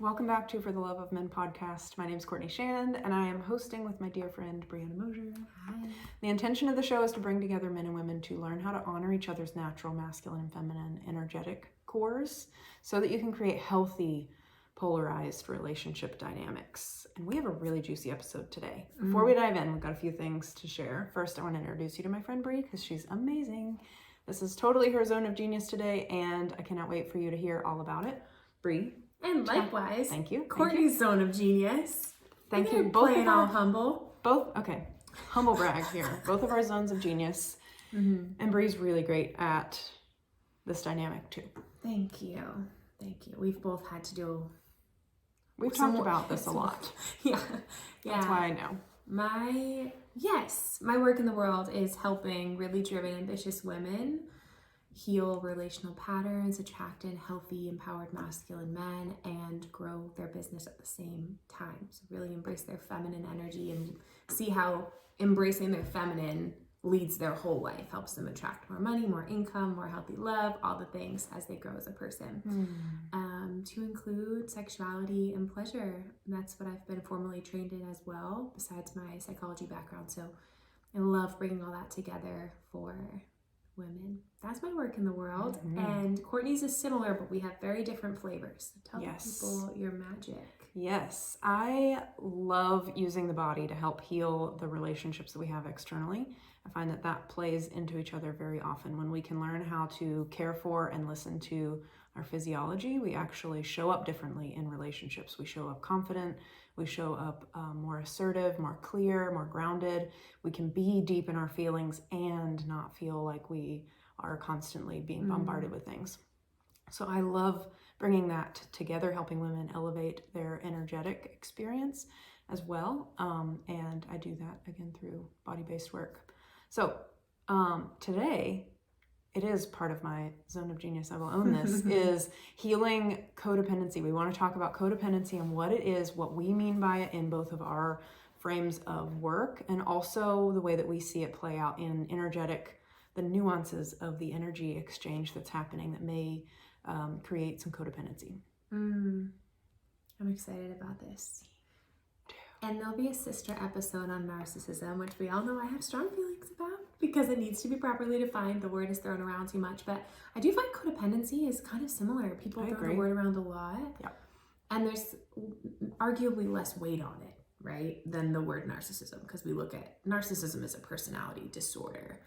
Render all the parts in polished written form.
Welcome back to For the Love of Men podcast. My name is Courtney Shand, and I am hosting with my dear friend Brianna Mosier. Hi. The intention of the show is to bring together men and women to learn how to honor each other's natural masculine and feminine energetic cores so that you can create healthy, polarized relationship dynamics. And we have a really juicy episode today. Before we dive in, we've got a few things to share. First, I want to introduce you to my friend Bri because she's amazing. This is totally her zone of genius today, and I cannot wait for you to hear all about it. Bri. And likewise, Thank you. Courtney's zone of genius. Thank you. Both playing all humble. Okay. Humble brag here. Both of our zones of genius. And Bri's really great at this dynamic too. Thank you. We've both had to do. We've talked about this a lot. Yeah. That's why I know. My work in the world is helping really driven, ambitious women heal relational patterns, attract in healthy, empowered masculine men, and grow their business at the same time. So really embrace their feminine energy and see how embracing their feminine leads their whole life, helps them attract more money, more income, more healthy love, all the things as they grow as a person. To include sexuality and pleasure. And that's what I've been formally trained in as well, besides my psychology background. So I love bringing all that together for women. That's my work in the world. And Courtney's is similar, but we have very different flavors. Tell the people your magic. Yes, I love using the body to help heal the relationships that we have externally. I find that plays into each other very often. When we can learn how to care for and listen to our physiology, we actually show up differently in relationships. We show up confident, we show up more assertive, more clear, more grounded. We can be deep in our feelings and not feel like we are constantly being bombarded with things. So I love bringing that together, helping women elevate their energetic experience as well. And I do that again through body-based work. So today, it is part of my zone of genius, I will own this, is healing codependency. We want to talk about codependency and what it is, what we mean by it in both of our frames of work, and also the way that we see it play out in the nuances of the energy exchange that's happening that may create some codependency. I'm excited about this. And there'll be a sister episode on narcissism, which we all know I have strong feelings about because it needs to be properly defined. The word is thrown around too much, but I do find codependency is kind of similar. People throw the word around a lot. Yeah. And there's arguably less weight on it, right, than the word narcissism, because we look at narcissism as a personality disorder.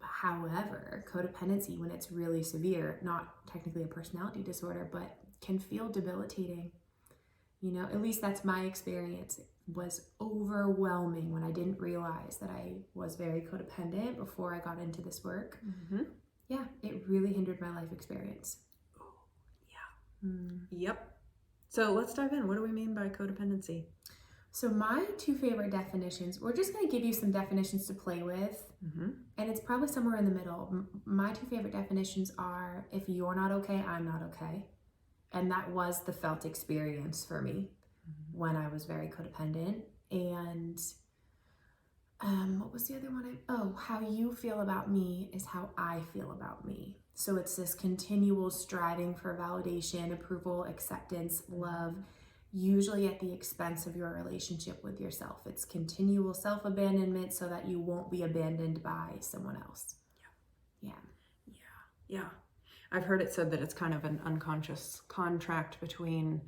However, codependency, when it's really severe, not technically a personality disorder, but can feel debilitating. You know, at least that's my experience. It was overwhelming when I didn't realize that I was very codependent before I got into this work. Yeah, it really hindered my life experience. Yep. So let's dive in. What do we mean by codependency? So my two favorite definitions, we're just going to give you some definitions to play with, and it's probably somewhere in the middle. My two favorite definitions are, if you're not okay, I'm not okay. And that was the felt experience for me when I was very codependent. And what was the other one? How you feel about me is how I feel about me. So it's this continual striving for validation, approval, acceptance, love, usually at the expense of your relationship with yourself. It's continual self-abandonment so that you won't be abandoned by someone else. Yeah. I've heard it said that it's kind of an unconscious contract between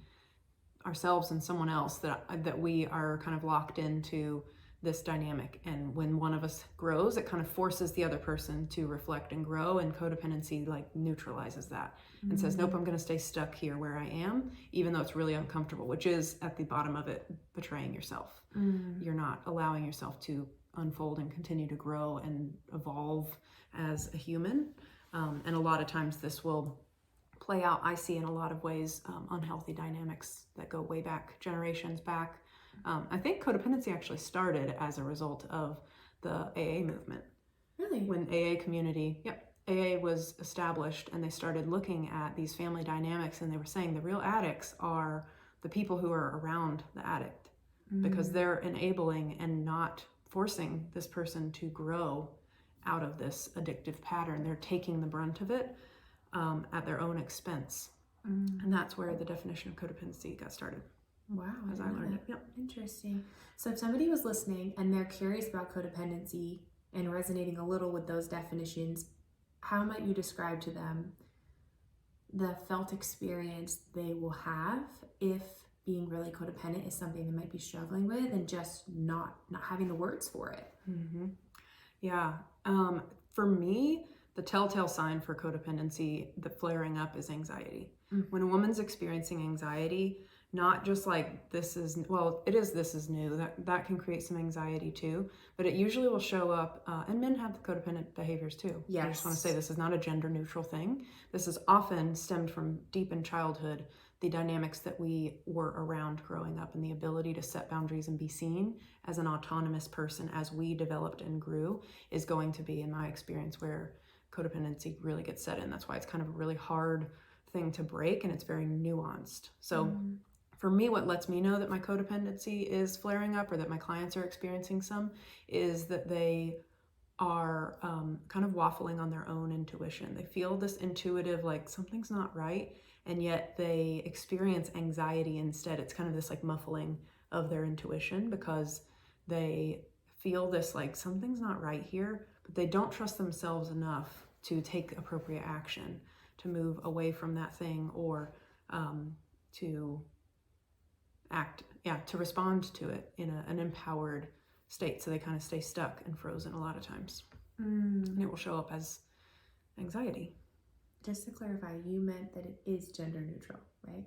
ourselves and someone else, that we are kind of locked into this dynamic. And when one of us grows, it kind of forces the other person to reflect and grow, and codependency like neutralizes that and says, nope, I'm going to stay stuck here where I am, even though it's really uncomfortable, which is at the bottom of it, betraying yourself. You're not allowing yourself to unfold and continue to grow and evolve as a human. And a lot of times this will play out, I see in a lot of ways, unhealthy dynamics that go way back, generations back. I think codependency actually started as a result of the AA movement. Really? When AA was established and they started looking at these family dynamics, and they were saying the real addicts are the people who are around the addict, because they're enabling and not forcing this person to grow out of this addictive pattern. They're taking the brunt of it at their own expense. And that's where the definition of codependency got started. Wow. As I learned it. Yep. Interesting. So if somebody was listening and they're curious about codependency and resonating a little with those definitions, how might you describe to them the felt experience they will have if being really codependent is something they might be struggling with and just not having the words for it? Yeah. For me, the telltale sign for codependency, the flaring up, is anxiety. When a woman's experiencing anxiety, not just like this is new, that can create some anxiety too, but it usually will show up, and men have codependent behaviors too. Yes. I just want to say this is not a gender neutral thing. This is often stemmed from deep in childhood, the dynamics that we were around growing up, and the ability to set boundaries and be seen as an autonomous person as we developed and grew is going to be, in my experience, where codependency really gets set in. That's why it's kind of a really hard thing to break, and it's very nuanced. So for me, what lets me know that my codependency is flaring up, or that my clients are experiencing some, is that they are kind of waffling on their own intuition. They feel this intuitive, like something's not right, and yet they experience anxiety instead. It's kind of this like muffling of their intuition, because they feel this like something's not right here, but they don't trust themselves enough to take appropriate action, to move away from that thing, or to respond to it in an empowered state. So they kind of stay stuck and frozen a lot of times. And it will show up as anxiety. Just to clarify, you meant that it is gender neutral, right?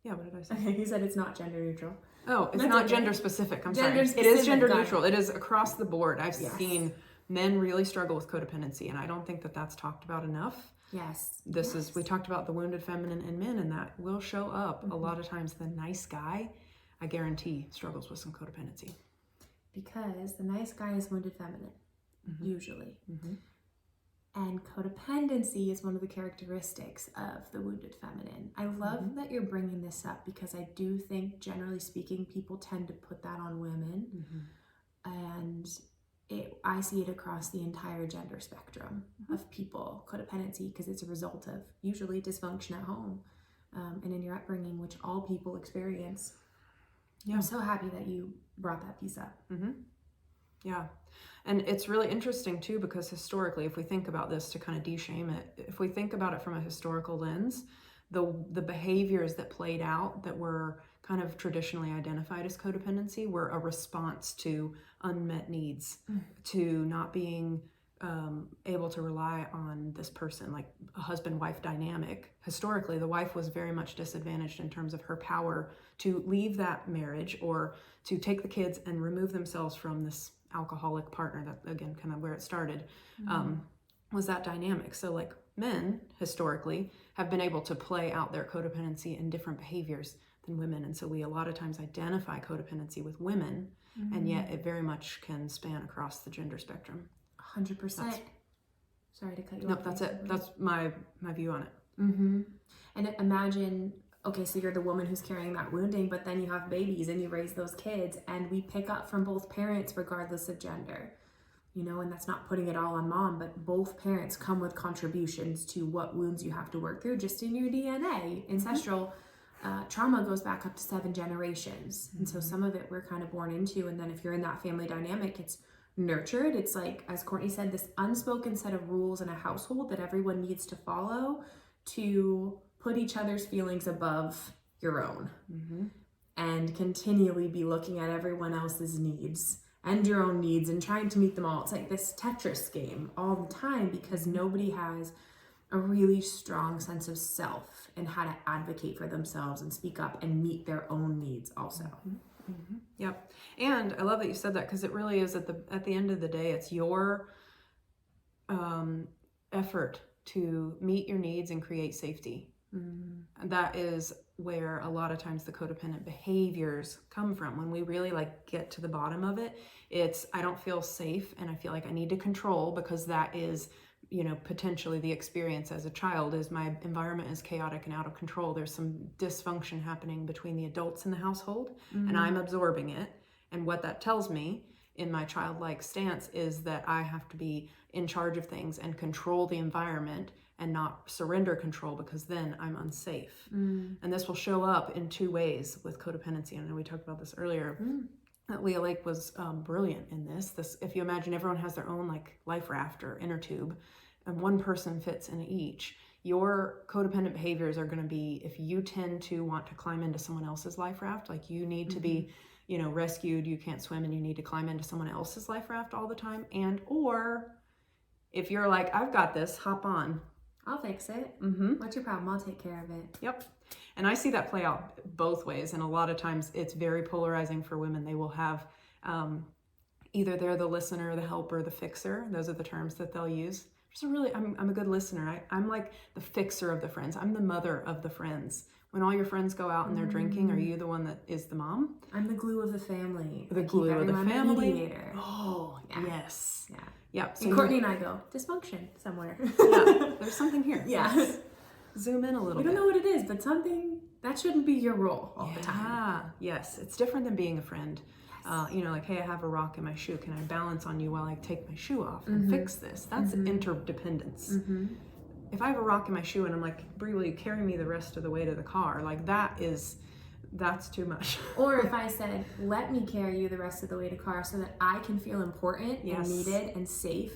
Yeah, what did I say? Okay, you said it's not gender neutral. Oh, it's That's not okay. gender specific. I'm Gender sorry. It is specific, gender got it. neutral. It is across the board. I've Yes. seen men really struggle with codependency, and I don't think that that's talked about enough. Yes. We talked about the wounded feminine in men, and that will show up a lot of times. The nice guy, I guarantee, struggles with some codependency. Because the nice guy is wounded feminine, usually. And codependency is one of the characteristics of the wounded feminine. I love that you're bringing this up, because I do think, generally speaking, people tend to put that on women. And I see it across the entire gender spectrum of people, codependency, because it's a result of usually dysfunction at home and in your upbringing, which all people experience. Yeah. I'm so happy that you brought that piece up. Yeah. And it's really interesting too, because historically, if we think about this to kind of de-shame it, if we think about it from a historical lens, the behaviors that played out that were kind of traditionally identified as codependency were a response to unmet needs, to not being able to rely on this person, like a husband-wife dynamic. Historically, the wife was very much disadvantaged in terms of her power to leave that marriage, or to take the kids and remove themselves from this alcoholic partner. That, again, kind of where it started, was that dynamic. So like men historically have been able to play out their codependency in different behaviors than women. And so we a lot of times identify codependency with women, and yet it very much can span across the gender spectrum. 100%. Sorry to cut you off. Nope, that's it. That's my view on it. And imagine, okay, so you're the woman who's carrying that wounding, but then you have babies and you raise those kids, and we pick up from both parents regardless of gender. You know, and that's not putting it all on mom, but both parents come with contributions to what wounds you have to work through just in your DNA. Ancestral trauma goes back up to 7 generations. And so some of it we're kind of born into. And then if you're in that family dynamic, it's nurtured. It's like, as Courtney said, this unspoken set of rules in a household that everyone needs to follow to put each other's feelings above your own, and continually be looking at everyone else's needs and your own needs and trying to meet them all. It's like this Tetris game all the time, because nobody has a really strong sense of self and how to advocate for themselves and speak up and meet their own needs also. Yep. And I love that you said that, because it really is at the end of the day, it's your effort to meet your needs and create safety. That is where a lot of times the codependent behaviors come from. When we really like get to the bottom of it, it's I don't feel safe and I feel like I need to control, because that is, you know, potentially the experience as a child is my environment is chaotic and out of control. There's some dysfunction happening between the adults in the household, and I'm absorbing it. And what that tells me in my childlike stance is that I have to be in charge of things and control the environment and not surrender control, because then I'm unsafe. And this will show up in two ways with codependency. I know we talked about this earlier. That Leah Lake was brilliant in this. If you imagine everyone has their own like life raft or inner tube, and one person fits in each, your codependent behaviors are going to be, if you tend to want to climb into someone else's life raft, like you need to be, you know, rescued, you can't swim and you need to climb into someone else's life raft all the time. And, or if you're like, I've got this, hop on. I'll fix it. What's your problem? I'll take care of it. Yep. And I see that play out both ways. And a lot of times it's very polarizing for women. They will have either they're the listener, the helper, the fixer. Those are the terms that they'll use. So really, I'm a good listener. I'm like the fixer of the friends. I'm the mother of the friends. When all your friends go out and they're drinking, are you the one that is the mom? I'm the glue of the family. The glue of the family. Mediator. Oh, Yeah. yes. Yeah. Yep. So And Courtney and I go, dysfunction somewhere. yeah, there's something here. Yeah. Let's zoom in a little We bit. don't know what it is, but something that shouldn't be your role all the time. Yeah. Yes. It's different than being a friend. You know, like, hey, I have a rock in my shoe. Can I balance on you while I take my shoe off and fix this? That's interdependence. If I have a rock in my shoe and I'm like, Brie, will you carry me the rest of the way to the car? Like, that's too much. Or if I said, let me carry you the rest of the way to car so that I can feel important and needed and safe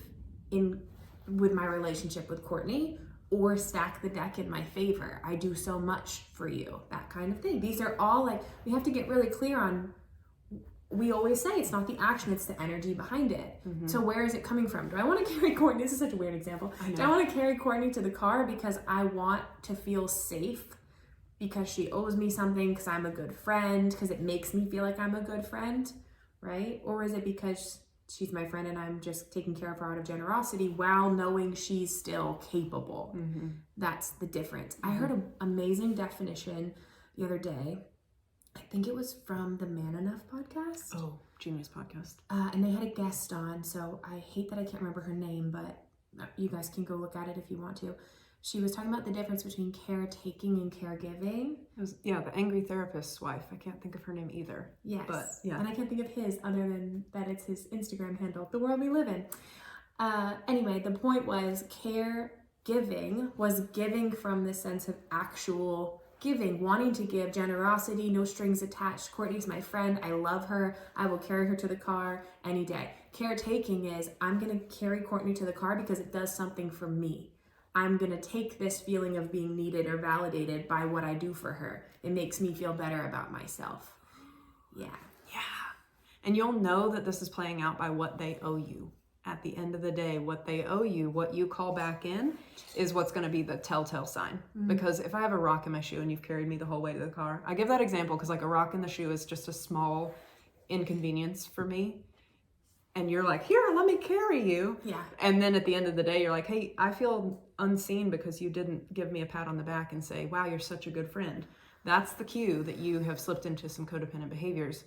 with my relationship with Courtney, or stack the deck in my favor. I do so much for you, that kind of thing. These are all like, we have to get really clear on, we always say it's not the action, it's the energy behind it. So where is it coming from? Do I want to carry Courtney? This is such a weird example. Do I want to carry Courtney to the car because I want to feel safe, because she owes me something, because I'm a good friend, because it makes me feel like I'm a good friend, right? Or is it because she's my friend and I'm just taking care of her out of generosity while knowing she's still capable? That's the difference. I heard an amazing definition the other day. I think it was from the Man Enough podcast. Oh, genius podcast. And they had a guest on, so I hate that I can't remember her name, but you guys can go look at it if you want to. She was talking about the difference between caretaking and caregiving. It was, the angry therapist's wife. I can't think of her name either. Yes. But, yeah. And I can't think of his other than that it's his Instagram handle, the world we live in. Anyway, the point was caregiving was giving from the sense of actual giving, wanting to give, generosity, no strings attached. Courtney's my friend. I love her. I will carry her to the car any day. Caretaking is, I'm going to carry Courtney to the car because it does something for me. I'm going to take this feeling of being needed or validated by what I do for her. It makes me feel better about myself. Yeah. Yeah. And you'll know that this is playing out by what they owe you. At the end of the day, what they owe you, what you call back in, is what's going to be the telltale sign. Because if I have a rock in my shoe and you've carried me the whole way to the car, I give that example because like a rock in the shoe is just a small inconvenience for me. And you're like, here, let me carry you. Yeah. And then at the end of the day, you're like, hey, I feel unseen because you didn't give me a pat on the back and say, wow, you're such a good friend. That's the cue that you have slipped into some codependent behaviors.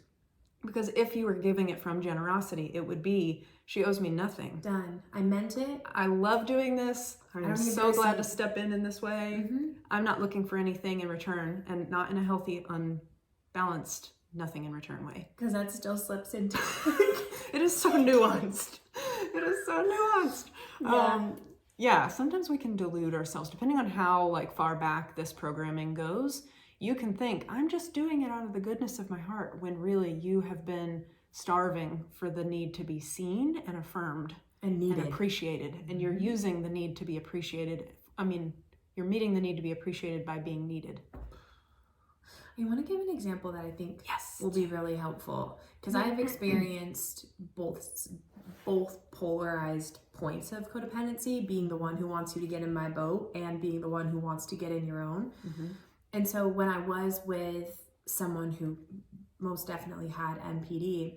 Because if you were giving it from generosity, it would be, she owes me nothing. Done. I meant it. I love doing this. I'm so glad to step in this way. I'm not looking for anything in return, and not in a healthy, unbalanced, nothing in return way. Because that still slips into It is so nuanced. It is so nuanced. Yeah, sometimes we can delude ourselves depending on how like far back this programming goes. You can think, I'm just doing it out of the goodness of my heart, when really you have been starving for the need to be seen and affirmed and needed and appreciated. And you're using the need to be appreciated. I mean, you're meeting the need to be appreciated by being needed. I want to give an example that I think will be really helpful, because I've experienced both polarized points of codependency, being the one who wants you to get in my boat and being the one who wants to get in your own. And so when I was with someone who most definitely had NPD,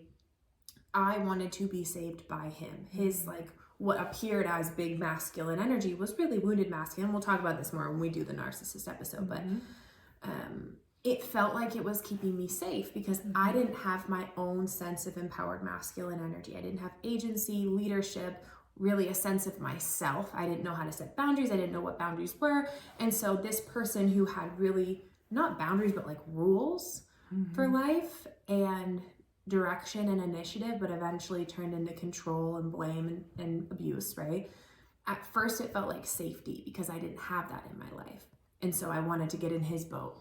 I wanted to be saved by him. His like what appeared as big masculine energy was really wounded masculine. We'll talk about this more when we do the narcissist episode, but it felt like it was keeping me safe because I didn't have my own sense of empowered masculine energy. I didn't have agency, leadership, really a sense of myself. I didn't know how to set boundaries. I didn't know what boundaries were. And so this person who had really not boundaries, but like rules for life and direction and initiative, but eventually turned into control and blame and abuse, right? at first it felt like safety because I didn't have that in my life. And so I wanted to get in his boat.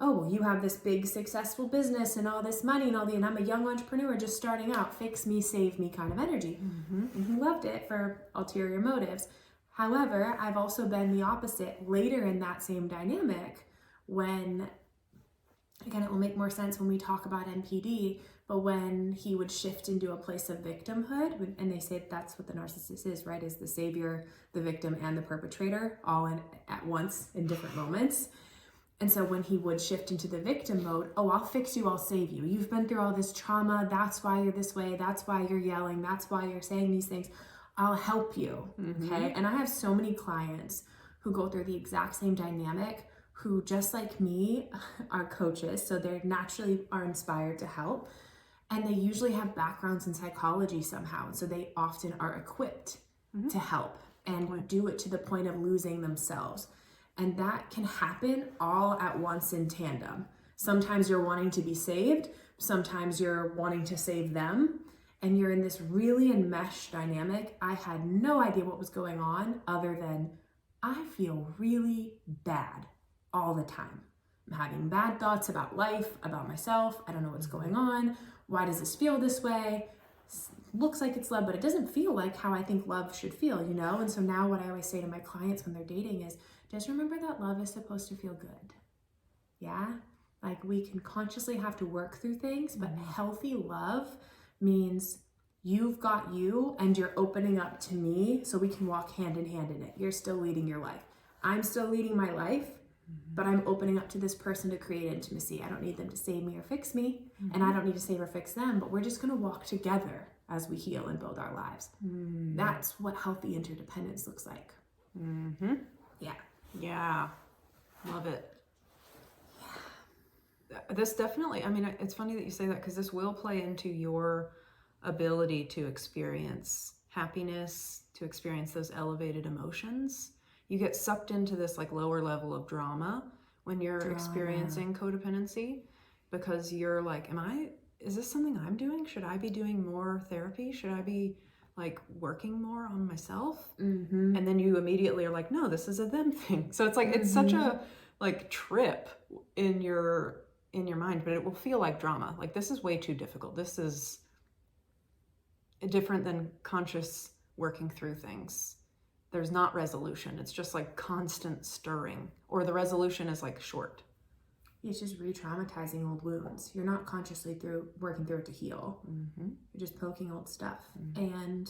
Oh, well, you have this big successful business and all this money and and I'm a young entrepreneur just starting out, fix me, save me kind of energy. And he loved it for ulterior motives. However, I've also been the opposite later in that same dynamic when, again, it will make more sense when we talk about NPD, but when he would shift into a place of victimhood, and they say that's what the narcissist is, right? Is the savior, the victim, and the perpetrator all in at once in different moments. And so when he would shift into the victim mode, oh, I'll fix you, I'll save you. You've been through all this trauma. That's why you're this way. That's why you're yelling. That's why you're saying these things. I'll help you, okay? And I have so many clients who go through the exact same dynamic, who just like me are coaches, so they naturally are inspired to help. And they usually have backgrounds in psychology somehow. And so they often are equipped to help and do it to the point of losing themselves. And that can happen all at once in tandem. Sometimes you're wanting to be saved. Sometimes you're wanting to save them. And you're in this really enmeshed dynamic. I had no idea what was going on other than I feel really bad all the time. I'm having bad thoughts about life, about myself. I don't know what's going on. Why does this feel this way? Looks like it's love, but it doesn't feel like how I think love should feel, you know? And so now what I always say to my clients when they're dating is, just remember that love is supposed to feel good. Yeah? Like we can consciously have to work through things, but healthy love means you've got you and you're opening up to me so we can walk hand in hand in it. You're still leading your life. I'm still leading my life, but I'm opening up to this person to create intimacy. I don't need them to save me or fix me, and I don't need to save or fix them, but we're just going to walk together as we heal and build our lives. That's what healthy interdependence looks like. Yeah. Love it. This definitely, I mean, it's funny that you say that because this will play into your ability to experience happiness, to experience those elevated emotions. You get sucked into this like lower level of drama when you're experiencing codependency because you're like, is this something I'm doing? Should I be doing more therapy? Should I be like working more on myself? And then you immediately are like, no, this is a them thing. So it's like, it's such a like trip in your mind, but it will feel like drama. Like this is way too difficult. This is different than conscious working through things. There's not resolution. It's just like constant stirring, or the resolution is like short. It's just re-traumatizing old wounds. You're not consciously working through it to heal. You're just poking old stuff. And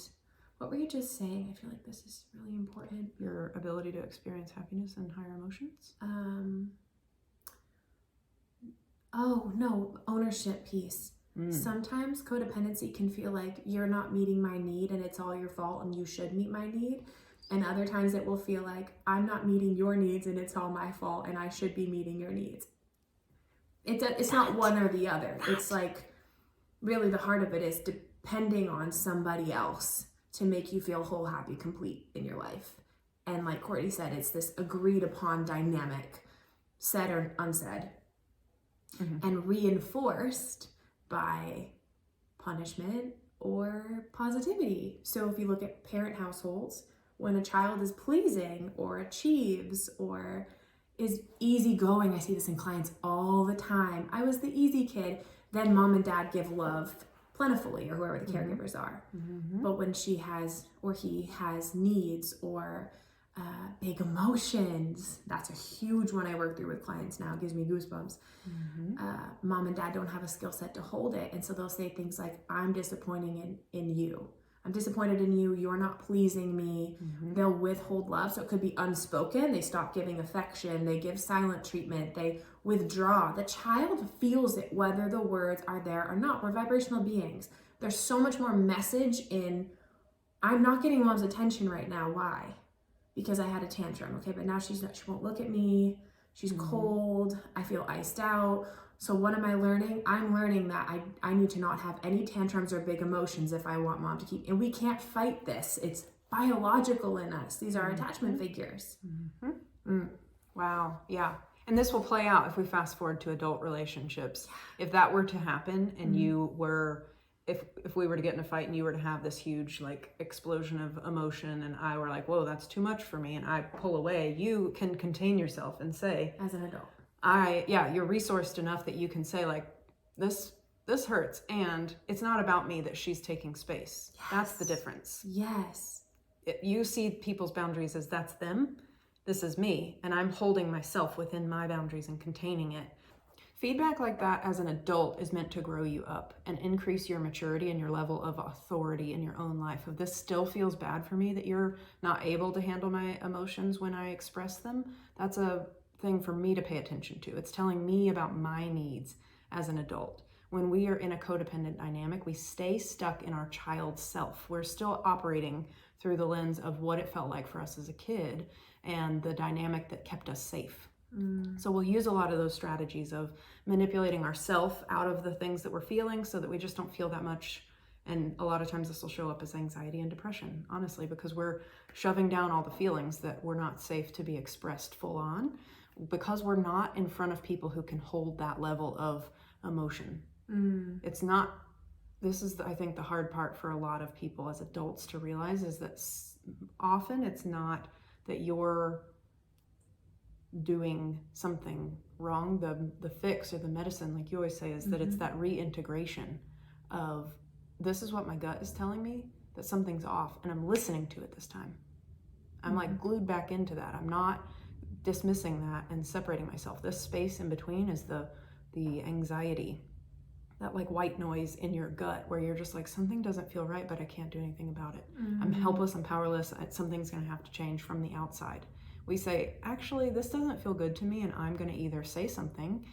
what were you just saying? I feel like this is really important. Your ability to experience happiness and higher emotions. Oh no, ownership piece. Sometimes codependency can feel like you're not meeting my need and it's all your fault and you should meet my need. And other times it will feel like I'm not meeting your needs and it's all my fault and I should be meeting your needs. It's not one or the other. It's like really the heart of it is depending on somebody else to make you feel whole, happy, complete in your life. And like Courtney said, it's this agreed upon dynamic, said or unsaid, and reinforced by punishment or positivity. So if you look at parent households, when a child is pleasing or achieves or is easygoing, I see this in clients all the time. I was the easy kid. Then mom and dad give love plentifully, or whoever the caregivers are. But when she has or he has needs or big emotions, that's a huge one I work through with clients now. It gives me goosebumps. Mom and dad don't have a skill set to hold it. And so they'll say things like, I'm disappointing in you. I'm disappointed in you. You're not pleasing me. They'll withhold love. So it could be unspoken. They stop giving affection. They give silent treatment. They withdraw. The child feels it whether the words are there or not. We're vibrational beings. There's so much more message in, I'm not getting mom's attention right now. Why? Because I had a tantrum. Okay, but now she won't look at me. She's cold. I feel iced out. So what am I learning? I'm learning that I need to not have any tantrums or big emotions if I want mom to keep, and we can't fight this. It's biological in us. These are attachment figures. Wow, yeah. And this will play out if we fast forward to adult relationships. If that were to happen and you were if we were to get in a fight and you were to have this huge like explosion of emotion and I were like, whoa, that's too much for me, and I pull away, you can contain yourself and say, as an adult, you're resourced enough that you can say like, this hurts, and it's not about me that she's taking space. Yes. That's the difference. Yes. You see people's boundaries as that's them, this is me, and I'm holding myself within my boundaries and containing it. Feedback like that as an adult is meant to grow you up and increase your maturity and your level of authority in your own life. If this still feels bad for me that you're not able to handle my emotions when I express them, that's a thing for me to pay attention to. It's telling me about my needs as an adult. When we are in a codependent dynamic, we stay stuck in our child self. We're still operating through the lens of what it felt like for us as a kid and the dynamic that kept us safe. So we'll use a lot of those strategies of manipulating ourselves out of the things that we're feeling so that we just don't feel that much. And a lot of times this will show up as anxiety and depression, honestly, because we're shoving down all the feelings that were not safe to be expressed full on, because we're not in front of people who can hold that level of emotion. It's not, this is, I think, the hard part for a lot of people as adults to realize is that often it's not that you're doing something wrong. The fix or the medicine, like you always say, is that it's that reintegration of, this is what my gut is telling me, that something's off, and I'm listening to it this time. I'm like glued back into that. I'm not dismissing that and separating myself. This space in between is the anxiety, that like white noise in your gut where you're just like, something doesn't feel right, but I can't do anything about it. I'm helpless, I'm powerless, something's gonna have to change from the outside. We say, actually, this doesn't feel good to me, and I'm gonna either say something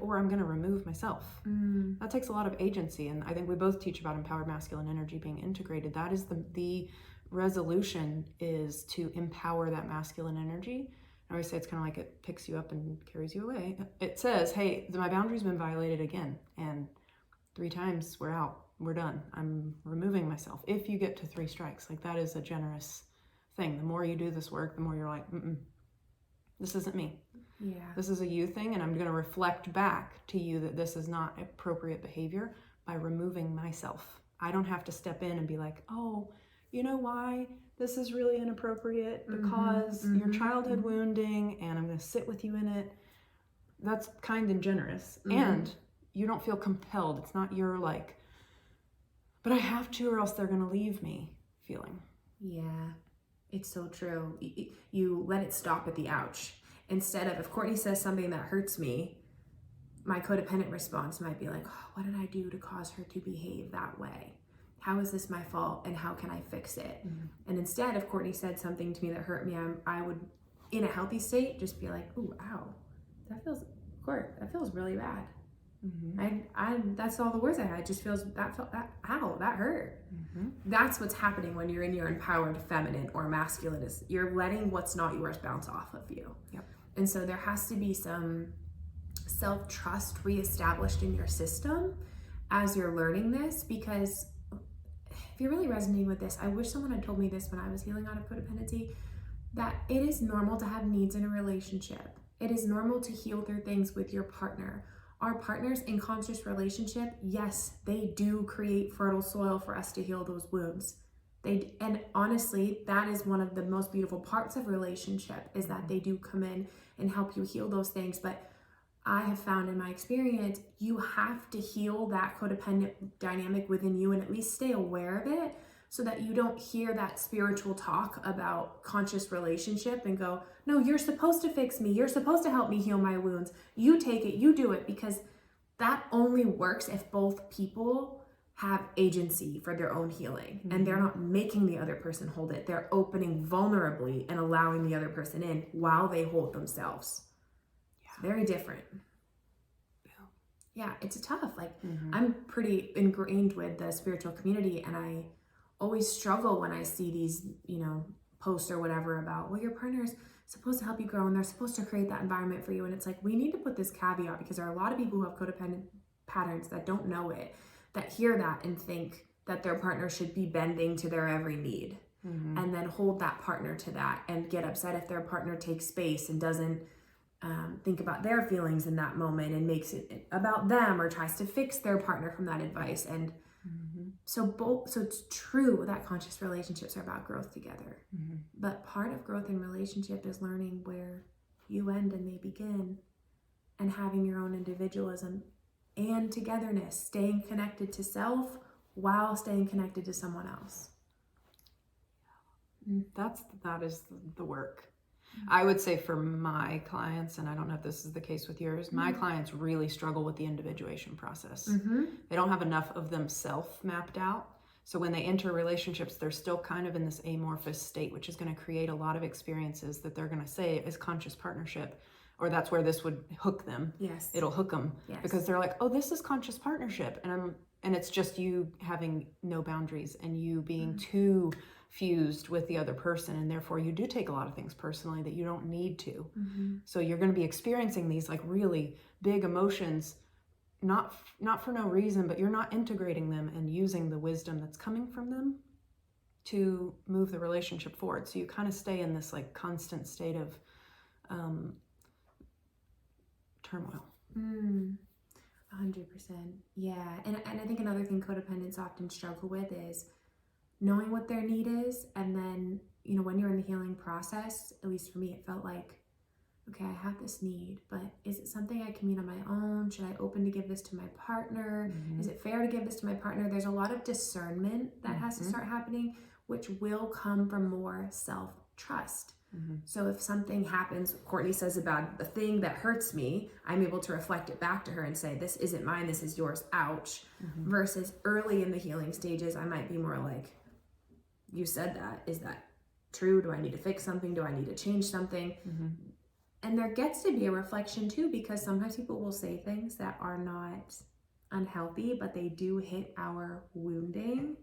or I'm gonna remove myself. That takes a lot of agency, and I think we both teach about empowered masculine energy being integrated. That is the resolution, is to empower that masculine energy. I always say it's kind of like it picks you up and carries you away. It says, hey, my boundary's been violated again, and 3 times we're out, we're done. I'm removing myself. If you get to 3 strikes, like that is a generous thing. The more you do this work, the more you're like, this isn't me. Yeah. This is a you thing, and I'm going to reflect back to you that this is not appropriate behavior by removing myself. I don't have to step in and be like, oh, you know why this is really inappropriate? Because your childhood wounding, and I'm going to sit with you in it. That's kind and generous. And you don't feel compelled. It's not your like, but I have to or else they're going to leave me feeling. Yeah, it's so true. You let it stop at the ouch. Instead of, if Courtney says something that hurts me, my codependent response might be like, oh, what did I do to cause her to behave that way? How is this my fault, and how can I fix it? And instead, if Courtney said something to me that hurt me, I would, in a healthy state, just be like, ooh, ow, that feels really bad. That's all the words I had. It just feels, ow, that hurt. That's what's happening when you're in your empowered feminine or masculine, is you're letting what's not yours bounce off of you. And so there has to be some self-trust reestablished in your system as you're learning this, because if you're really resonating with this, I wish someone had told me this when I was healing out of codependency, that it is normal to have needs in a relationship. It is normal to heal through things with your partner. Our partners in conscious relationship, yes, they do create fertile soil for us to heal those wounds. And honestly, that is one of the most beautiful parts of relationship, is that they do come in and help you heal those things. But I have found in my experience, you have to heal that codependent dynamic within you and at least stay aware of it, so that you don't hear that spiritual talk about conscious relationship and go, no, you're supposed to fix me. You're supposed to help me heal my wounds. You take it, you do it, because that only works if both people have agency for their own healing and they're not making the other person hold it. They're opening vulnerably and allowing the other person in while they hold themselves. It's very different. Yeah, it's tough. Like I'm pretty ingrained with the spiritual community, and I always struggle when I see these, posts or whatever about, well, your partner's supposed to help you grow and they're supposed to create that environment for you. And it's like, we need to put this caveat, because there are a lot of people who have codependent patterns that don't know it, that hear that and think that their partner should be bending to their every need, and then hold that partner to that and get upset if their partner takes space and doesn't think about their feelings in that moment and makes it about them, or tries to fix their partner from that advice. And So it's true that conscious relationships are about growth together. But part of growth in relationship is learning where you end and they begin, and having your own individualism and togetherness, staying connected to self while staying connected to someone else. That is the work. I would say for my clients, and I don't know if this is the case with yours, my clients really struggle with the individuation process. They don't have enough of themselves mapped out. So when they enter relationships, they're still kind of in this amorphous state, which is going to create a lot of experiences that they're going to say is conscious partnership, or that's where this would hook them. Yes. It'll hook them because they're like, oh, this is conscious partnership. And it's just you having no boundaries and you being too fused with the other person, and therefore you do take a lot of things personally that you don't need to. So you're going to be experiencing these like really big emotions, not for no reason, but you're not integrating them and using the wisdom that's coming from them to move the relationship forward. So you kind of stay in this like constant state of turmoil. 100%. Yeah. And I think another thing codependents often struggle with is knowing what their need is. And then, you know, when you're in the healing process, at least for me, it felt like, okay, I have this need, but is it something I can meet on my own? Should I open to give this to my partner? Is it fair to give this to my partner? There's a lot of discernment that has to start happening, which will come from more self-trust. So if something happens, Courtney says about the thing that hurts me, I'm able to reflect it back to her and say, this isn't mine, this is yours, ouch. Versus early in the healing stages, I might be more like, you said that, is that true? Do I need to fix something? Do I need to change something? And there gets to be a reflection too, because sometimes people will say things that are not unhealthy, but they do hit our wounding.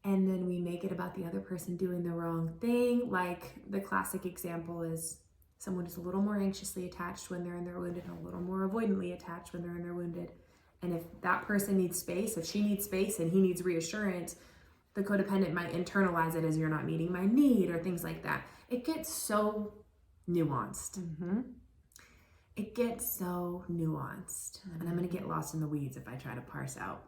And then we make it about the other person doing the wrong thing. Like the classic example is someone who's a little more anxiously attached when they're in their wounded and a little more avoidantly attached when they're in their wounded. And if that person needs space, if she needs space and he needs reassurance, the codependent might internalize it as you're not meeting my need or things like that. It gets so nuanced. It gets so nuanced. And I'm going to get lost in the weeds if I try to parse out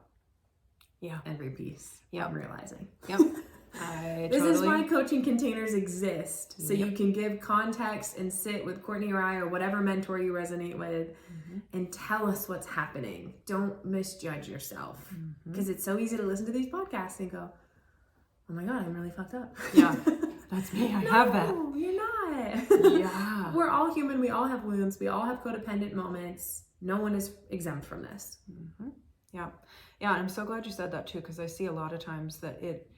every piece. I'm realizing. This is why coaching containers exist. So you can give context and sit with Courtney or I or whatever mentor you resonate with and tell us what's happening. Don't misjudge yourself. Because it's so easy to listen to these podcasts and go, oh my God, I'm really fucked up. That's me. I have that. No, you're not. We're all human. We all have wounds. We all have codependent moments. No one is exempt from this. And I'm so glad you said that too, because I see a lot of times that it,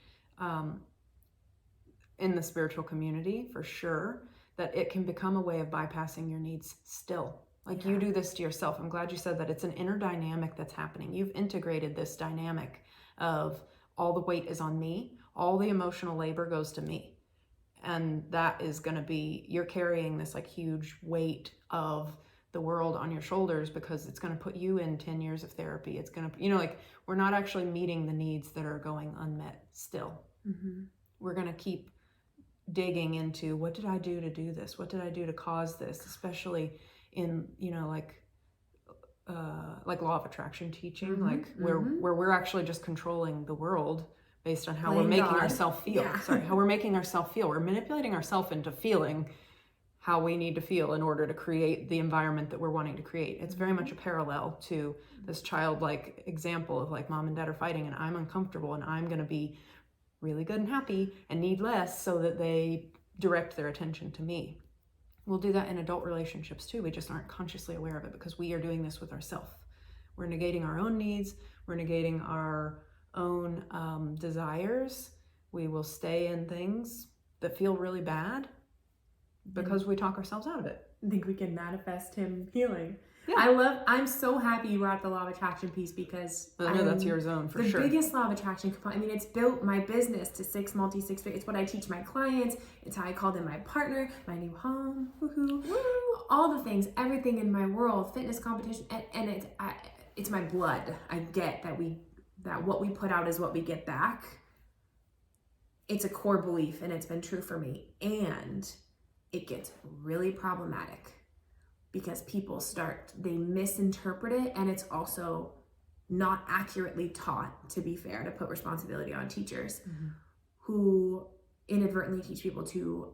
in the spiritual community for sure, that it can become a way of bypassing your needs still. Like you do this to yourself. I'm glad you said that. It's an inner dynamic that's happening. You've integrated this dynamic of all the weight is on me. All the emotional labor goes to me. And that is going to be, you're carrying this like huge weight of the world on your shoulders because it's going to put you in 10 years of therapy. It's going to, you know, like we're not actually meeting the needs that are going unmet still. We're going to keep digging into what did I do to do this? What did I do to cause this? Especially in, you know, like law of attraction teaching, where we're actually just controlling the world based on how we're making ourselves feel. How we're making ourselves feel. We're manipulating ourselves into feeling how we need to feel in order to create the environment that we're wanting to create. It's very much a parallel to this childlike example of like mom and dad are fighting and I'm uncomfortable and I'm going to be really good and happy and need less so that they direct their attention to me. We'll do that in adult relationships too. We just aren't consciously aware of it because we are doing this with ourselves. We're negating our own needs. We're negating our own desires. We will stay in things that feel really bad because we talk ourselves out of it. I think we can manifest him healing. I'm so happy you brought the law of attraction piece because I know that's your zone for sure. The biggest law of attraction component. I mean, it's built my business to six figures. It's what I teach my clients. It's how I call them my partner, my new home, all the things, everything in my world, fitness competition, and it's my blood. I get that what we put out is what we get back. It's a core belief, and it's been true for me. And it gets really problematic because people they misinterpret it, and it's also not accurately taught, to be fair, to put responsibility on teachers, who inadvertently teach people to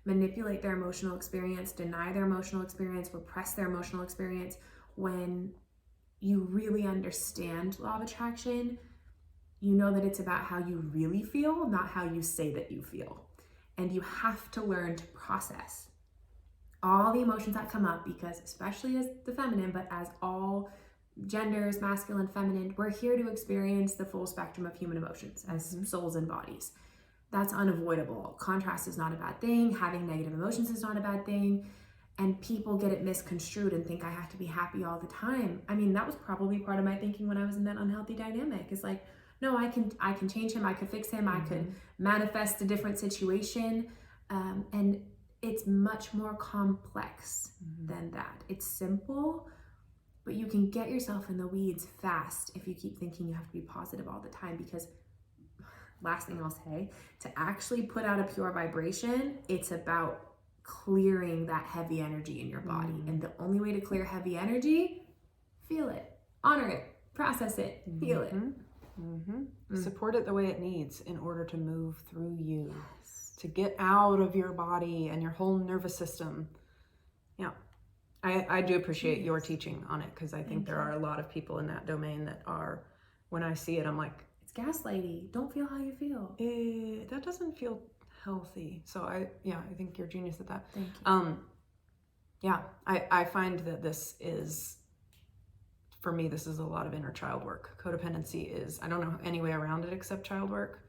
manipulate their emotional experience, deny their emotional experience, repress their emotional experience. When you really understand law of attraction, you know that it's about how you really feel, not how you say that you feel. And you have to learn to process all the emotions that come up, because especially as the feminine, but as all genders, masculine, feminine, we're here to experience the full spectrum of human emotions as souls and bodies. That's unavoidable. Contrast is not a bad thing. Having negative emotions is not a bad thing. And people get it misconstrued and think I have to be happy all the time. I mean, that was probably part of my thinking when I was in that unhealthy dynamic. It's like, no, I can change him. I could fix him. I could manifest a different situation. And it's much more complex than that. It's simple, but you can get yourself in the weeds fast if you keep thinking you have to be positive all the time. Because last thing I'll say, to actually put out a pure vibration, it's about clearing that heavy energy in your body. And the only way to clear heavy energy, feel it, honor it, process it, feel it. Support it the way it needs in order to move through you, to get out of your body and your whole nervous system. Yeah, I do appreciate your teaching on it, because I think there are a lot of people in that domain that are, when I see it, I'm like, it's gaslighty. Don't feel how you feel. That doesn't feel healthy. So I think you're a genius at that. Thank you. I find that this is, for me, this is a lot of inner child work. Codependency is, I don't know any way around it except child work,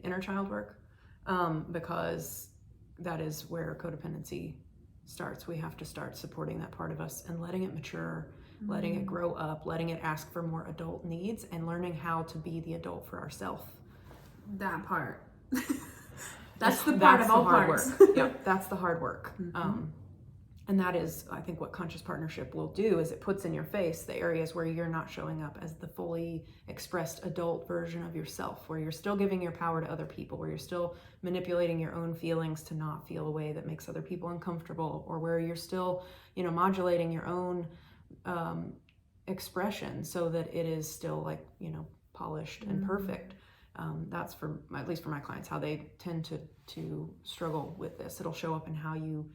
inner child work, because that is where codependency starts. We have to start supporting that part of us and letting it mature, letting it grow up, letting it ask for more adult needs, and learning how to be the adult for ourselves. That part. That's the part of all parts. Yep, that's the hard work. And that is, I think, what conscious partnership will do, is it puts in your face the areas where you're not showing up as the fully expressed adult version of yourself, where you're still giving your power to other people, where you're still manipulating your own feelings to not feel a way that makes other people uncomfortable, or where you're still, modulating your own expression so that it is still polished and perfect. That's, for at least for my clients, how they tend to struggle with this. It'll show up in how you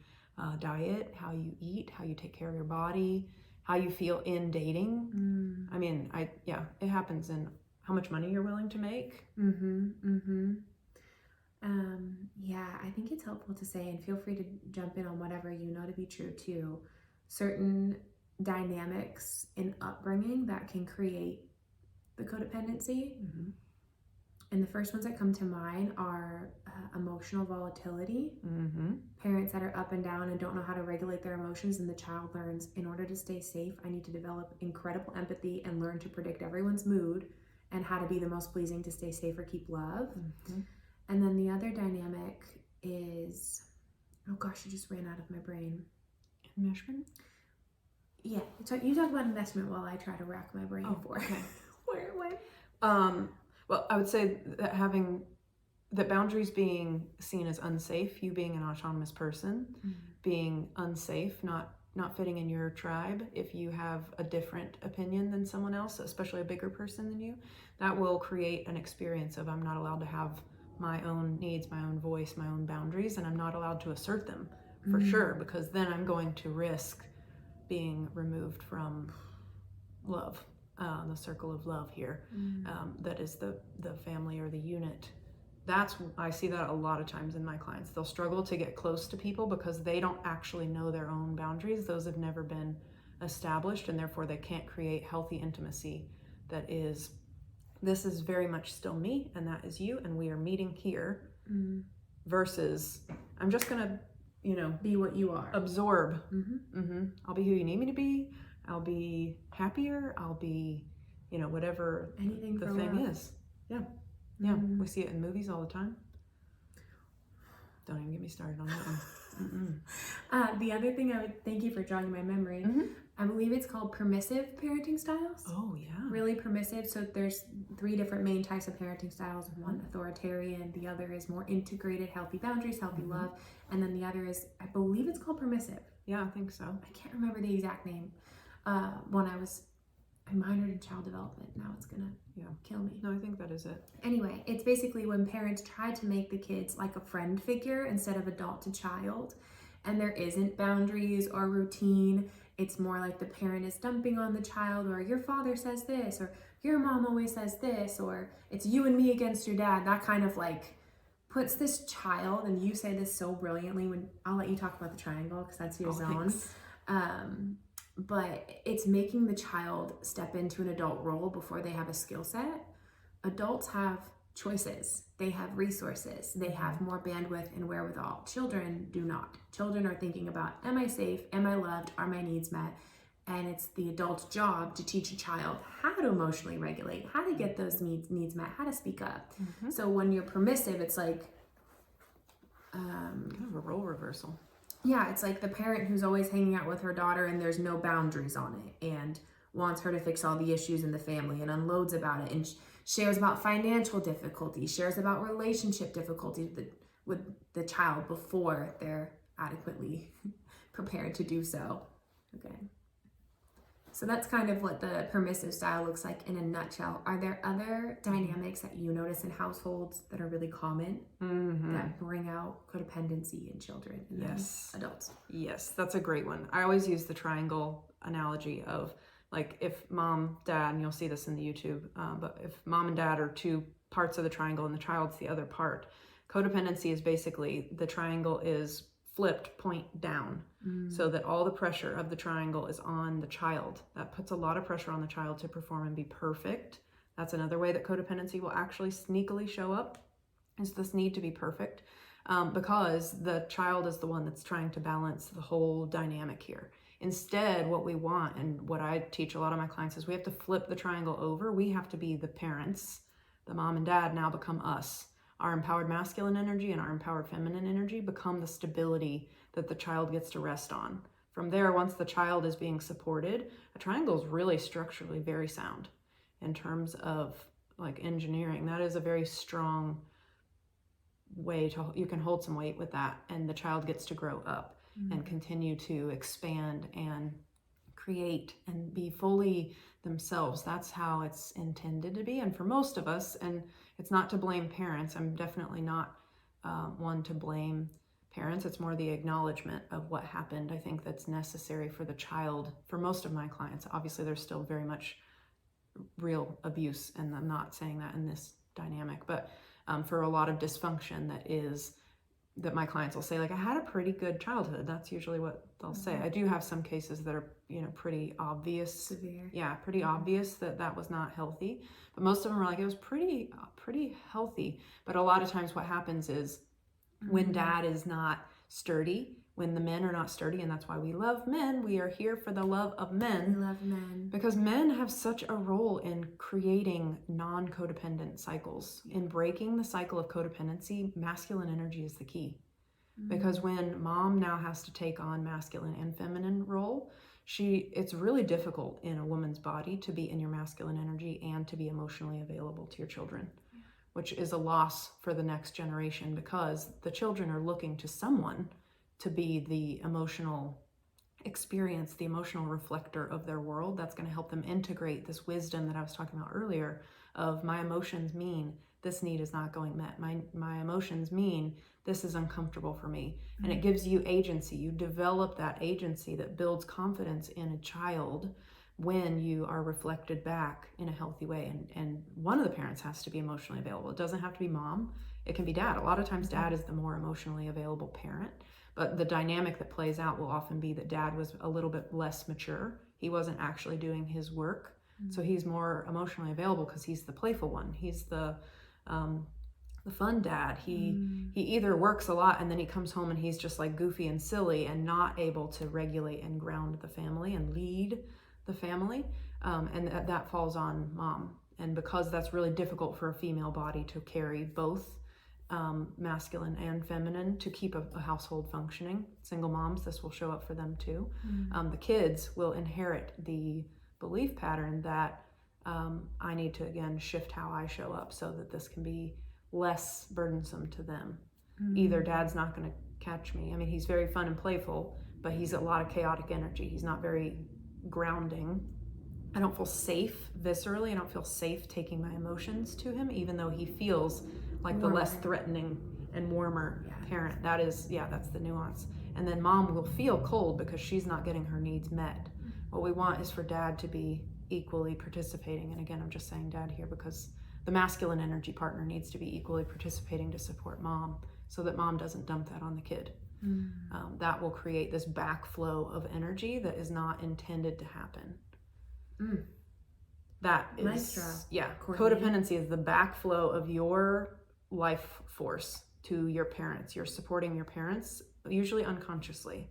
diet, how you eat, how you take care of your body, how you feel in dating. I mean, it happens in how much money you're willing to make. I think it's helpful to say, and feel free to jump in on whatever you know to be true too, certain dynamics in upbringing that can create the codependency. And the first ones that come to mind are emotional volatility. Parents that are up and down and don't know how to regulate their emotions, and the child learns, in order to stay safe, I need to develop incredible empathy and learn to predict everyone's mood and how to be the most pleasing to stay safe or keep love. And then the other dynamic is, oh gosh, it just ran out of my brain. Enmeshment? Yeah, you talk about investment while I try to rack my brain for okay. where it went. Well, I would say that boundaries being seen as unsafe, you being an autonomous person, being unsafe, not fitting in your tribe, if you have a different opinion than someone else, especially a bigger person than you, that will create an experience of, I'm not allowed to have my own needs, my own voice, my own boundaries, and I'm not allowed to assert them, for sure, because then I'm going to risk being removed from love. The circle of love here, that is the family or the unit. I see that a lot of times in my clients. They'll struggle to get close to people because they don't actually know their own boundaries. Those have never been established, and therefore they can't create healthy intimacy that is, this is very much still me and that is you, and we are meeting here, versus I'm just gonna be what you are, absorb. I'll be who you need me to be. I'll be happier. I'll be, whatever anything the for thing love. is. Yeah. We see it in movies all the time. Don't even get me started on that one. The other thing thank you for jogging my memory. I believe it's called permissive parenting styles. Oh yeah. Really permissive. So there's 3 different main types of parenting styles. One authoritarian, the other is more integrated, healthy boundaries, healthy love, and then the other is, I believe it's called permissive. Yeah, I think so. I can't remember the exact name. When I was I minored in child development. Now it's gonna kill me. No, I think that is it. Anyway, it's basically when parents try to make the kids like a friend figure instead of adult to child, and there isn't boundaries or routine. It's more like the parent is dumping on the child, or your father says this, or your mom always says this, or it's you and me against your dad. That kind of like puts this child, and you say this so brilliantly when I'll let you talk about the triangle because that's your zone. But it's making the child step into an adult role before they have a skill set. Adults have choices, they have resources, they have more bandwidth and wherewithal. Children do not. Children are thinking about, am I safe? Am I loved? Are my needs met? And it's the adult's job to teach a child how to emotionally regulate, how to get those needs met, how to speak up. So when you're permissive, it's like kind of a role reversal. Yeah, it's like the parent who's always hanging out with her daughter and there's no boundaries on it and wants her to fix all the issues in the family and unloads about it and shares about financial difficulties, shares about relationship difficulties with the child before they're adequately prepared to do so. Okay. So that's kind of what the permissive style looks like in a nutshell. Are there other dynamics that you notice in households that are really common that bring out codependency in children and adults? Yes, that's a great one. I always use the triangle analogy of like if mom, dad, and you'll see this in the YouTube, but if mom and dad are two parts of the triangle and the child's the other part, codependency is basically the triangle is flipped point down so that all the pressure of the triangle is on the child. That puts a lot of pressure on the child to perform and be perfect. That's another way that codependency will actually sneakily show up, is this need to be perfect, because the child is the one that's trying to balance the whole dynamic here. Instead, what we want, and what I teach a lot of my clients, is we have to flip the triangle over. We have to be the parents. The mom and dad now become us. Our empowered masculine energy and our empowered feminine energy become the stability that the child gets to rest on. From there, once the child is being supported, a triangle is really structurally very sound in terms of like engineering. That is a very strong way to, you can hold some weight with that, and the child gets to grow up and continue to expand and create and be fully themselves. That's how it's intended to be. And for most of us, and it's not to blame parents, I'm definitely not one to blame parents. It's more the acknowledgement of what happened. I think that's necessary for the child. For most of my clients, obviously there's still very much real abuse, and I'm not saying that in this dynamic, but for a lot of dysfunction that my clients will say, like, I had a pretty good childhood. That's usually what they'll say. I do have some cases that are, pretty obvious. Severe. Yeah, pretty obvious that was not healthy. But most of them are like, it was pretty healthy. But a lot of times what happens is when dad is not sturdy, when the men are not sturdy, and that's why we love men. We are here for the love of men. We love men. Because men have such a role in creating non-codependent cycles. In breaking the cycle of codependency, masculine energy is the key. Because when mom now has to take on masculine and feminine role, it's really difficult in a woman's body to be in your masculine energy and to be emotionally available to your children, which is a loss for the next generation, because the children are looking to someone to be the emotional experience, the emotional reflector of their world. That's going to help them integrate this wisdom that I was talking about earlier of my emotions mean this need is not going met. My emotions mean this is uncomfortable for me. And it gives you agency. You develop that agency that builds confidence in a child when you are reflected back in a healthy way. And one of the parents has to be emotionally available. It doesn't have to be mom. It can be dad. A lot of times dad is the more emotionally available parent. But the dynamic that plays out will often be that dad was a little bit less mature. He wasn't actually doing his work. So he's more emotionally available because he's the playful one. He's the fun dad. He either works a lot and then he comes home and he's just like goofy and silly and not able to regulate and ground the family and lead the family. And that falls on mom. And because that's really difficult for a female body to carry both masculine and feminine to keep a household functioning. Single moms, this will show up for them too. The kids will inherit the belief pattern that I need to, again, shift how I show up so that this can be less burdensome to them. Either dad's not going to catch me. I mean, he's very fun and playful, but he's a lot of chaotic energy. He's not very grounding. I don't feel safe viscerally. I don't feel safe taking my emotions to him, even though he feels like the less threatening and warmer parent. That is, that's the nuance. And then mom will feel cold because she's not getting her needs met. What we want is for dad to be equally participating. And again, I'm just saying dad here because the masculine energy partner needs to be equally participating to support mom so that mom doesn't dump that on the kid. That will create this backflow of energy that is not intended to happen. That is, codependency is the backflow of your life force to your parents. You're supporting your parents, usually unconsciously,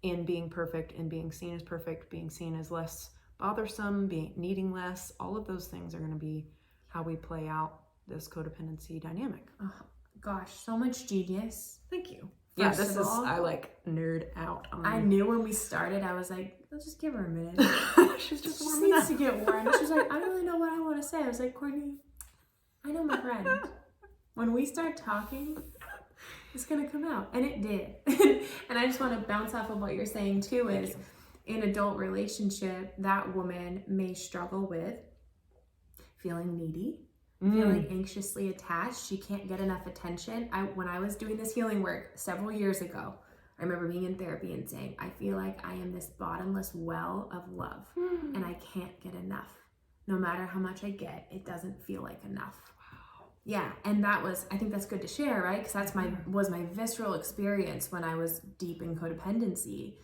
in being perfect, in being seen as perfect, being seen as less bothersome, being needing less. All of those things are going to be how we play out this codependency dynamic. Gosh, so much genius. Thank you. Yeah, this is, I like nerd out on. I knew when we started, I was like, let's just give her a minute. She's just she warming needs up. to get warm. She's like, I don't really know what I want to say. I was like, Courtney, I know my friend. When we start talking, it's going to come out. And it did. And I just want to bounce off of what you're saying too is in adult relationship, that woman may struggle with feeling needy, feeling anxiously attached. She can't get enough attention. When I was doing this healing work several years ago, I remember being in therapy and saying, I feel like I am this bottomless well of love and I can't get enough. No matter how much I get, it doesn't feel like enough. Wow. Yeah, and that was, I think that's good to share, right? Because that's was my visceral experience when I was deep in codependency.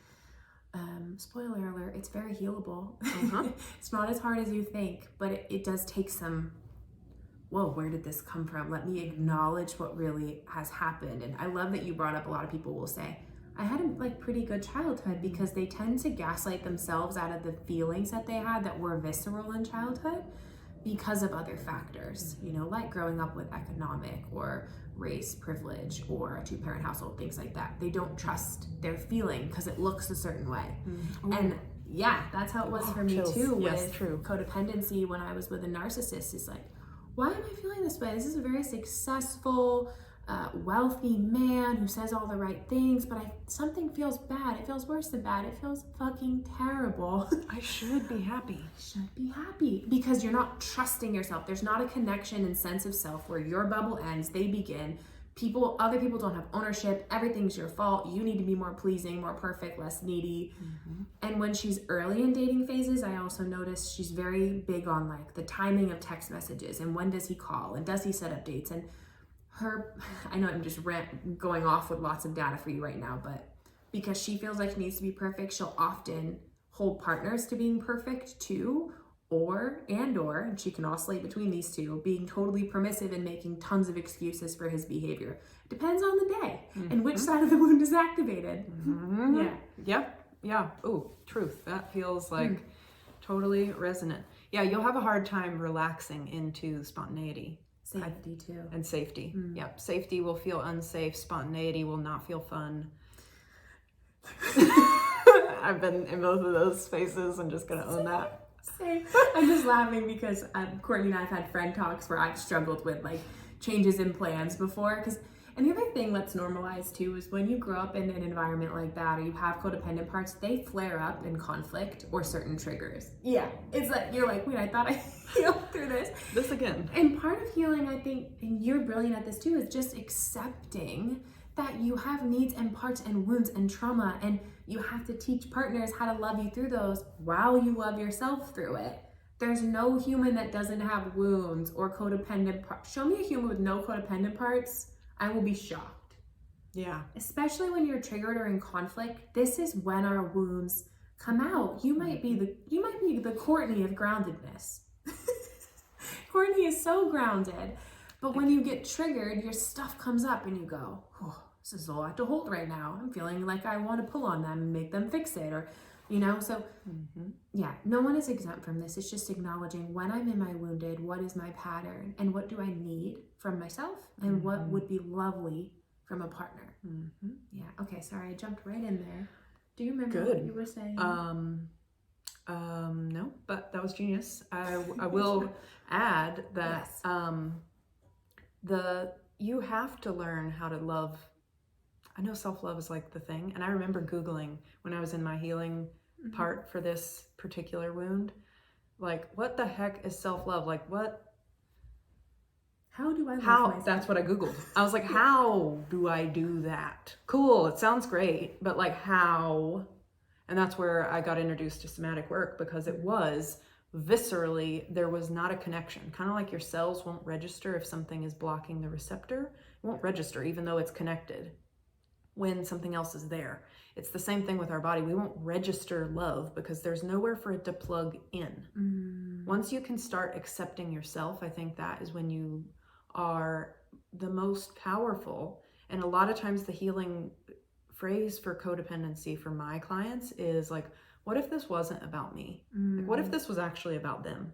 Spoiler alert, it's very healable. It's not as hard as you think, but it does take some, whoa, where did this come from? Let me acknowledge what really has happened. And I love that you brought up, a lot of people will say, I had a pretty good childhood, because they tend to gaslight themselves out of the feelings that they had that were visceral in childhood because of other factors, like growing up with economic or race privilege or a two-parent household, things like that. They don't trust their feeling because it looks a certain way. And that's how it was for me too with codependency. When I was with a narcissist, it's like, why am I feeling this way? This is a very successful, wealthy man who says all the right things, but something feels bad. It feels worse than bad. It feels fucking terrible. I should be happy. I should be happy because you're not trusting yourself. There's not a connection and sense of self where your bubble ends, they begin. Other people don't have ownership. Everything's your fault. You need to be more pleasing, more perfect, less needy. And when she's early in dating phases, I also noticed she's very big on the timing of text messages and when does he call and does he set up dates. And I know I'm just going off with lots of data for you right now, but because she feels like she needs to be perfect, she'll often hold partners to being perfect too, and she can oscillate between these two, being totally permissive and making tons of excuses for his behavior. Depends on the day and which side of the wound is activated. Yeah. Ooh, truth. That feels like totally resonant. Yeah, you'll have a hard time relaxing into spontaneity. Safety too. And safety. Yep. Safety will feel unsafe. Spontaneity will not feel fun. I've been in both of those spaces. I'm just going to own that. Same. I'm just laughing because Courtney and I have had friend talks where I've struggled with changes in plans before. And the other thing that's normalized too is when you grow up in an environment like that or you have codependent parts, they flare up in conflict or certain triggers. Yeah. It's like, you're like, wait, I thought I healed through this. This again. And part of healing, I think, and you're brilliant at this too, is just accepting that you have needs and parts and wounds and trauma, and you have to teach partners how to love you through those while you love yourself through it. There's no human that doesn't have wounds or codependent parts. Show me a human with no codependent parts, I will be shocked. Yeah. Especially when you're triggered or in conflict, this is when our wounds come out. You might be the Courtney of groundedness. Courtney is so grounded, but when you get triggered, your stuff comes up and you go, oh, this is a lot to hold right now. I'm feeling like I want to pull on them and make them fix it, or so no one is exempt from this. It's just acknowledging when I'm in my wounded, what is my pattern and what do I need from myself and what would be lovely from a partner. Yeah. Okay. Sorry. I jumped right in there. Do you remember what you were saying? No, but that was genius. I will add that, you have to learn how to love. I know self-love is the thing. And I remember Googling when I was in my healing part for this particular wound, Like, what the heck is self-love? Like, what? How do I love How? myself? That's what I Googled. I was like, how do I do that? Cool. It sounds great, but like, how? And that's where I got introduced to somatic work, because it was viscerally, there was not a connection. Kind of like your cells won't register if something is blocking the receptor. It won't register even though it's connected when something else is there. It's the same thing with our body. We won't register love because there's nowhere for it to plug in. Once you can start accepting yourself, I think that is when you are the most powerful. And a lot of times the healing phrase for codependency for my clients is like, what if this wasn't about me? Like, what if this was actually about them?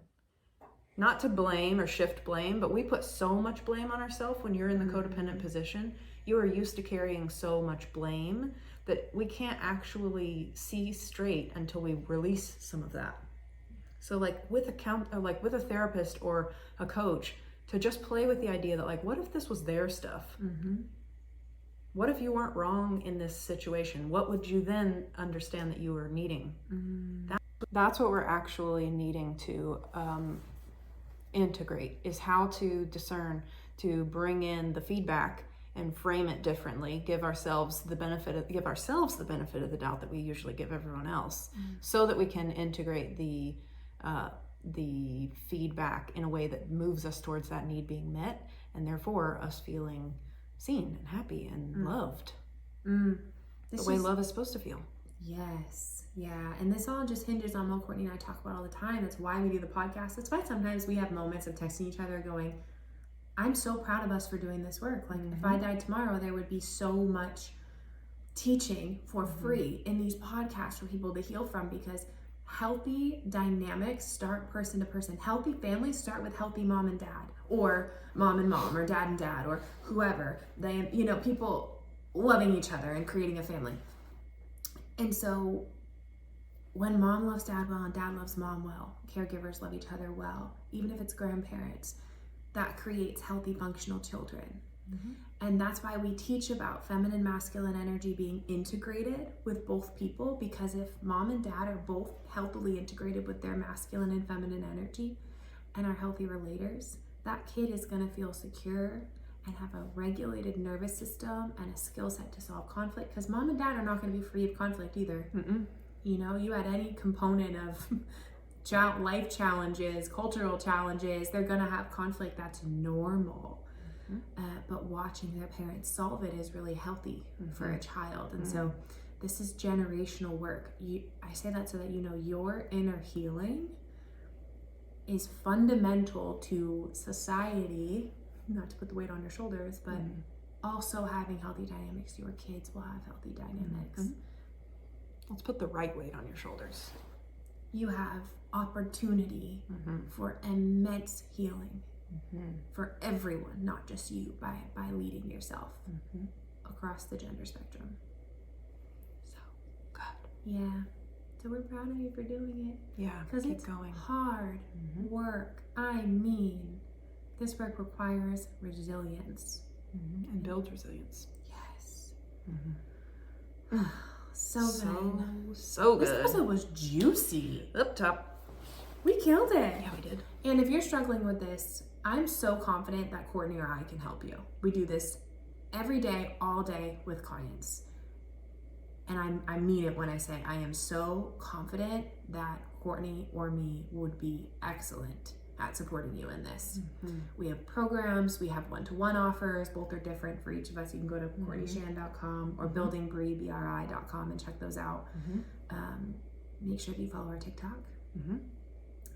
Not to blame or shift blame, but we put so much blame on ourselves when you're in the codependent position. You are used to carrying so much blame that we can't actually see straight until we release some of that. So like with a therapist or a coach, to just play with the idea that like, what if this was their stuff? What if you weren't wrong in this situation? What would you then understand that you were needing? That's what we're actually needing to integrate, is how to discern, to bring in the feedback and frame it differently, give ourselves the benefit of the doubt that we usually give everyone else, so that we can integrate the feedback in a way that moves us towards that need being met, and therefore us feeling seen and happy and loved. The way love is supposed to feel. Yes. Yeah. And this all just hinges on what Courtney and I talk about all the time. That's why we do the podcast. That's why sometimes we have moments of texting each other going, I'm so proud of us for doing this work. Like if I died tomorrow, there would be so much teaching for free in these podcasts for people to heal from, because healthy dynamics start person to person. Healthy families start with healthy mom and dad, or mom and mom, or dad and dad, or whoever. They, people loving each other and creating a family. And so when mom loves dad well and dad loves mom well, caregivers love each other well, even if it's grandparents, that creates healthy, functional children. And that's why we teach about feminine, masculine energy being integrated with both people, because if mom and dad are both healthily integrated with their masculine and feminine energy and are healthy relators, that kid is going to feel secure and have a regulated nervous system and a skill set to solve conflict, because mom and dad are not going to be free of conflict either. You add any component of life challenges, cultural challenges, they're going to have conflict. That's normal. But watching their parents solve it is really healthy for a child. And so this is generational work. I say that so that your inner healing is fundamental to society, not to put the weight on your shoulders, but also having healthy dynamics. Your kids will have healthy dynamics. Let's put the right weight on your shoulders. You have opportunity for immense healing for everyone, not just you, by leading yourself across the gender spectrum. So good. Yeah. So we're proud of you for doing it. Yeah, because it's going. Hard work. I mean, this work requires resilience. And builds resilience. Yes. So good. So good. This episode was juicy. Up top. We killed it. Yeah, we did. And if you're struggling with this, I'm so confident that Courtney or I can help you. We do this every day, all day with clients. And I mean it when I say I am so confident that Courtney or me would be excellent at supporting you in this. We have programs, we have one-to-one offers, both are different for each of us. You can go to CourtneyShan.com or buildingbri.com and check those out. Make sure that you follow our TikTok.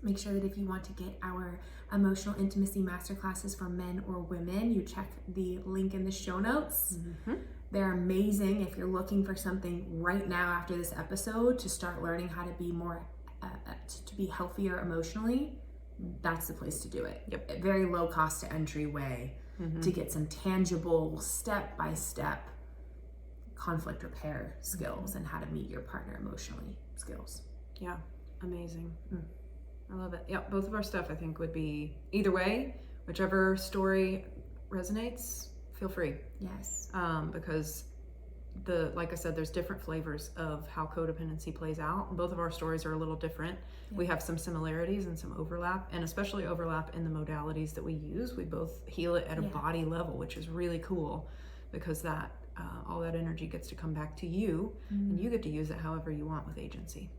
Make sure that if you want to get our emotional intimacy masterclasses for men or women, you check the link in the show notes. They're amazing if you're looking for something right now after this episode to start learning how to be more, to be healthier emotionally. That's the place to do it. A very low cost to entry way to get some tangible step-by-step conflict repair skills and how to meet your partner emotionally skills. Yeah, amazing. I love it. Yeah, both of our stuff I think would be either way, whichever story resonates, feel free. Yes. Because like I said, there's different flavors of how codependency plays out. Both of our stories are a little different. Yeah. We have some similarities and some overlap, and especially overlap in the modalities that we use. We both heal it at a body level, which is really cool, because that all that energy gets to come back to you, and you get to use it however you want with agency.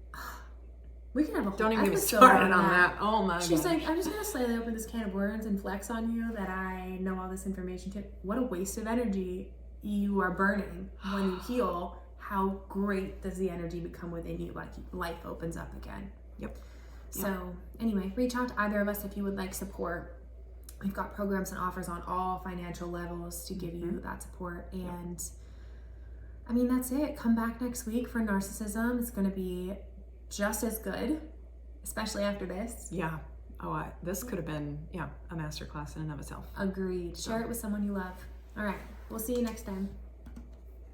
We can have a whole Don't even get me episode started on that. Oh my god. She's like, I'm just gonna slightly open this can of worms and flex on you that I know all this information too. What a waste of energy you are burning when you heal. How great does the energy become within you? Like life opens up again. Yep. So anyway, reach out to either of us if you would like support. We've got programs and offers on all financial levels to give you that support. And I mean, that's it. Come back next week for narcissism. It's going to be just as good, especially after this. Yeah. Oh, this could have been, a masterclass in and of itself. Agreed. Share it with someone you love. All right. We'll see you next time.